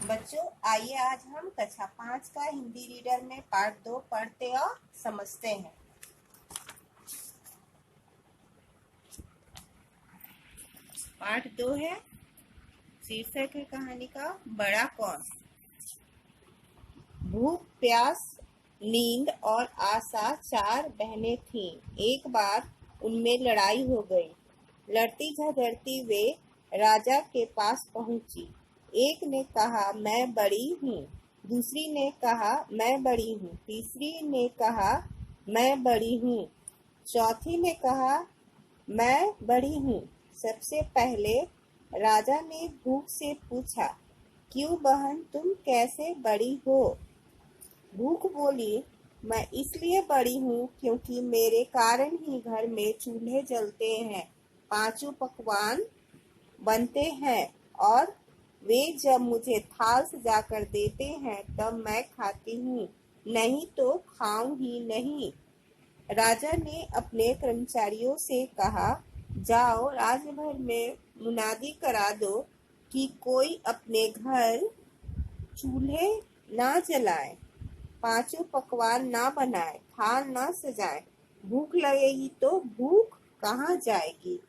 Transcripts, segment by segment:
बच्चों, आइए आज हम कक्षा 5 का हिंदी रीडर में पार्ट 2 पढ़ते और समझते हैं। पार्ट 2 है, शीर्षक है कहानी का बड़ा कौन। भूख, प्यास, नींद और आशा 4 बहनें थीं। एक बार उनमें लड़ाई हो गई। लड़ती झगड़ती वे राजा के पास पहुंची। एक ने कहा मैं बड़ी हूँ, दूसरी ने कहा मैं बड़ी हूँ, तीसरी ने कहा मैं बड़ी हूँ, चौथी ने कहा मैं बड़ी हूँ। सबसे पहले राजा ने भूख से पूछा, क्यों बहन, तुम कैसे बड़ी हो? भूख बोली, मैं इसलिए बड़ी हूँ क्योंकि मेरे कारण ही घर में चूल्हे जलते हैं, 5 पकवान बनते हैं और वे जब मुझे थाल सजाकर देते हैं तब मैं खाती हूँ, नहीं तो खाऊं ही नहीं। राजा ने अपने कर्मचारियों से कहा, जाओ राजभर में मुनादी करा दो कि कोई अपने घर चूल्हे ना जलाए, 5 पकवान ना बनाए, थाल ना सजाए। भूख लगेगी तो भूख कहाँ जाएगी।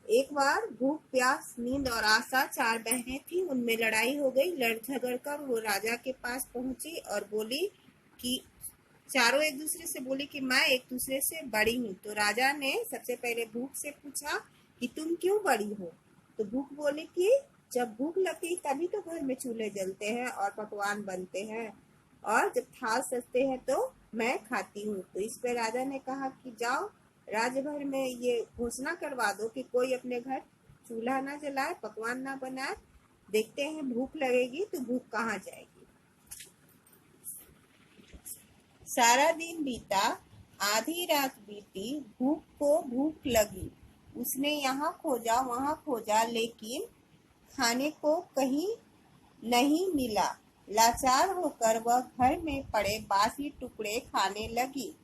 एक बार भूख, प्यास, नींद और आशा 4 बहनें थी। उनमें लड़ाई हो गई। लड़ झगड़ कर वो राजा के पास पहुंची और बोली कि चारों एक दूसरे से बोली कि मैं एक दूसरे से बड़ी हूँ। तो राजा ने सबसे पहले भूख से पूछा कि तुम क्यों बड़ी हो? तो भूख बोली कि जब भूख लगती तभी तो घर में चूल्हे जलते हैं और पकवान बनते हैं, और जब थाल सजते हैं तो मैं खाती हूँ। तो इस पे राजा ने कहा कि जाओ राजभर में ये घोषणा करवा दो कि कोई अपने घर चूल्हा ना जलाए, पकवान ना बनाए। देखते हैं भूख लगेगी तो भूख कहाँ जाएगी। सारा दिन बीता, आधी रात बीती, भूख को भूख लगी। उसने यहाँ खोजा वहाँ खोजा, लेकिन खाने को कहीं नहीं मिला। लाचार होकर वह घर में पड़े बासी टुकड़े खाने लगी।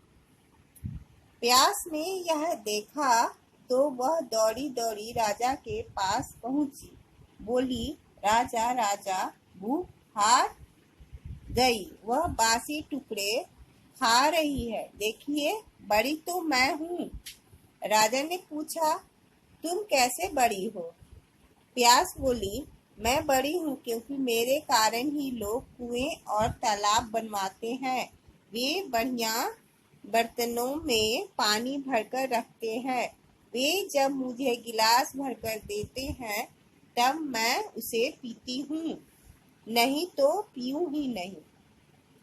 प्यास ने यह देखा तो वह दौड़ी दौड़ी राजा के पास पहुंची। बोली, राजा राजा, भूख हार गई, वह बासी टुकड़े खा रही है, देखिए बड़ी तो मैं हूँ। राजा ने पूछा, तुम कैसे बड़ी हो? प्यास बोली, मैं बड़ी हूँ क्योंकि मेरे कारण ही लोग कुएं और तालाब बनवाते हैं। वे बढ़िया बर्तनों में पानी भरकर रखते हैं। वे जब मुझे गिलास भरकर देते हैं तब मैं उसे पीती हूँ, नहीं तो पीऊँ ही नहीं।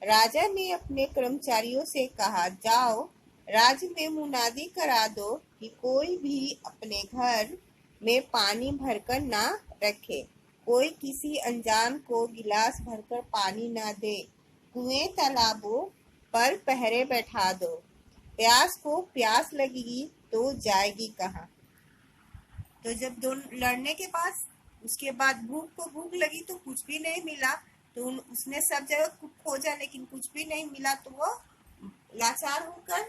राजा ने अपने कर्मचारियों से कहा, जाओ राज्य में मुनादी करा दो कि कोई भी अपने घर में पानी भरकर ना रखे, कोई किसी अनजान को गिलास भरकर पानी ना दे, कुएं तालाबों पर पहरे बैठा दो। प्यास को प्यास लगेगी तो जाएगी कहाँ। तो जब दोनों लड़ने के बाद उसके बाद भूख को भूख लगी तो कुछ भी नहीं मिला। तो उसने सब जगह खोजा लेकिन कुछ भी नहीं मिला। तो वो लाचार होकर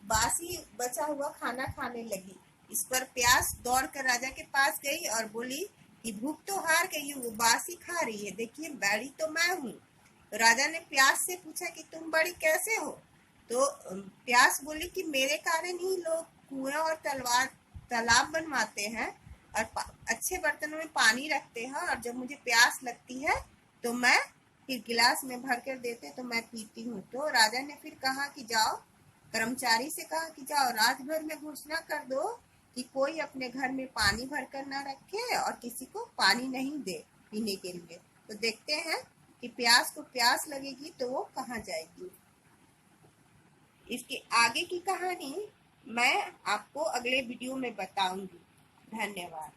बासी बचा हुआ खाना खाने लगी। इस पर प्यास दौड़ कर राजा के पास गई और बोली कि भूख तो हार गई है, वो बासी खा रही है, देखिए बड़ी तो मैं हूँ। तो राजा ने प्यास से पूछा कि तुम बड़ी कैसे हो? तो प्यास बोली कि मेरे कारण ही लोग कुएं और तालाब बनवाते हैं और अच्छे बर्तनों में पानी रखते हैं, और जब मुझे प्यास लगती है तो मैं फिर गिलास में भर कर देते तो मैं पीती हूँ। तो राजा ने फिर कहा कि जाओ, कर्मचारी से कहा कि जाओ राजभर में घोषणा कर दो कि कोई अपने घर में पानी भरकर ना रखे और किसी को पानी नहीं दे पीने के लिए। तो देखते हैं कि प्यास को प्यास लगेगी तो वो कहाँ जाएगी। इसके आगे की कहानी मैं आपको अगले वीडियो में बताऊंगी। धन्यवाद।